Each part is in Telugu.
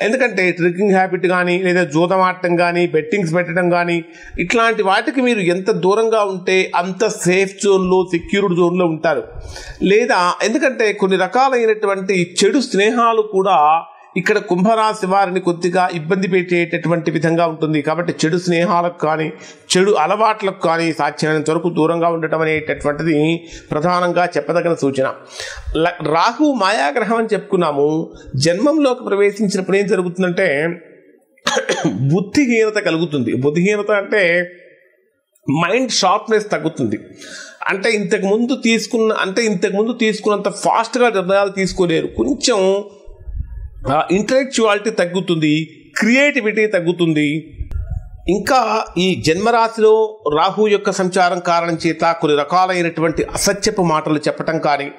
ఎందుకంటే డ్రింకింగ్ హ్యాబిట్ కానీ లేదా జూదం ఆడటం కానీ బెట్టింగ్స్ పెట్టడం కానీ ఇట్లాంటి వాటికి మీరు ఎంత దూరంగా ఉంటే అంత సేఫ్ జోన్లో సెక్యూర్డ్ జోన్లో ఉంటారు. లేదా ఎందుకంటే కొన్ని రకాలైనటువంటి చెడు స్నేహాలు కూడా ఇక్కడ కుంభరాశి వారిని కొద్దిగా ఇబ్బంది పెట్టేటటువంటి విధంగా ఉంటుంది. కాబట్టి చెడు స్నేహాలకు కానీ చెడు అలవాట్లకు కానీ సాధ్యమైనంత వరకు దూరంగా ఉండటం అనేటటువంటిది ప్రధానంగా చెప్పదగిన సూచన. రాహు మాయాగ్రహం అని చెప్పుకున్నాము. జన్మంలోకి ప్రవేశించినప్పుడు ఏం జరుగుతుందంటే బుద్ధిహీనత కలుగుతుంది. బుద్ధిహీనత అంటే మైండ్ షార్ప్నెస్ తగ్గుతుంది. అంటే ఇంతకుముందు తీసుకున్నంత ఫాస్ట్గా నిర్ణయాలు తీసుకోలేరు. కొంచెం ఇంటలెక్చువాలిటీ తగ్గుతుంది, క్రియేటివిటీ తగ్గుతుంది. ఇంకా ఈ జన్మరాశిలో రాహు యొక్క సంచారం కారణం చేత కొన్ని రకాలైనటువంటి అసత్యపు మాటలు చెప్పటం కానీ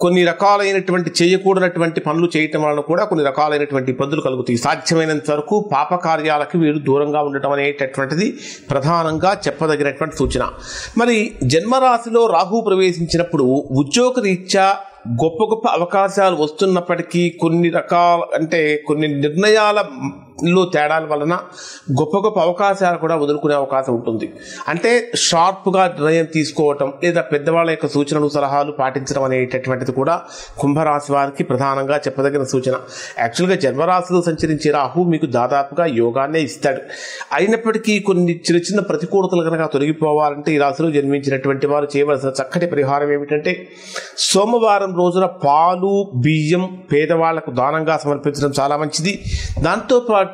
కొన్ని రకాలైనటువంటి చేయకూడనటువంటి పనులు చేయటం వలన కూడా కొన్ని రకాలైనటువంటి ఇబ్బందులు కలుగుతాయి. సాధ్యమైనంత వరకు పాపకార్యాలకి వీరు దూరంగా ఉండటం అనేటటువంటిది ప్రధానంగా చెప్పదగినటువంటి సూచన. మరి జన్మరాశిలో రాహు ప్రవేశించినప్పుడు ఉద్యోగరీత్యా గొప్ప గొప్ప అవకాశాలు వస్తున్నప్పటికీ కొన్ని నిర్ణయాలలో తేడాల వలన గొప్ప గొప్ప అవకాశాలు కూడా వదులుకునే అవకాశం ఉంటుంది. అంటే షార్ప్గా నిర్ణయం తీసుకోవటం లేదా పెద్దవాళ్ళ యొక్క సూచనలు సలహాలు పాటించడం అనేటటువంటిది కూడా కుంభరాశి వారికి ప్రధానంగా చెప్పదగిన సూచన. యాక్చువల్గా జన్మరాశిలో సంచరించే రాహు మీకు దాదాపుగా యోగాన్నే ఇస్తాడు. అయినప్పటికీ కొన్ని చిన్న చిన్న ప్రతికూలతలు కనుక తొలగిపోవాలంటే ఈ రాశిలో జన్మించినటువంటి వారు చేయవలసిన చక్కటి పరిహారం ఏమిటంటే సోమవారం రోజున పాలు బియ్యం పేదవాళ్లకు దానంగా సమర్పించడం చాలా మంచిది. దాంతోపాటు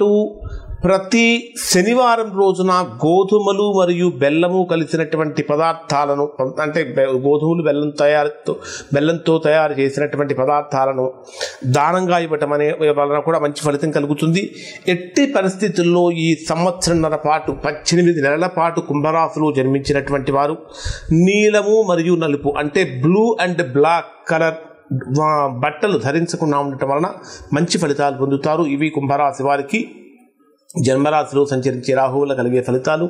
ప్రతి శనివారం రోజున గోధుమలు మరియు బెల్లము కలిసినటువంటి పదార్థాలను, అంటే గోధుమలు బెల్లంతో తయారు చేసినటువంటి పదార్థాలను దానంగా ఇవ్వటం అనే వలన కూడా మంచి ఫలితం కలుగుతుంది. ఎట్టి పరిస్థితుల్లో ఈ సంవత్సరంన్నర పాటు 18 నెలల పాటు కుంభరాశిలో జన్మించినటువంటి వారు నీలము మరియు నలుపు అంటే బ్లూ అండ్ బ్లాక్ కలర్ బట్టలు ధరించకుండా ఉండటం వలన మంచి ఫలితాలు పొందుతారు. ఇవి కుంభరాశి వారికి జన్మరాశిలో సంచరించే రాహువుల కలిగే ఫలితాలు.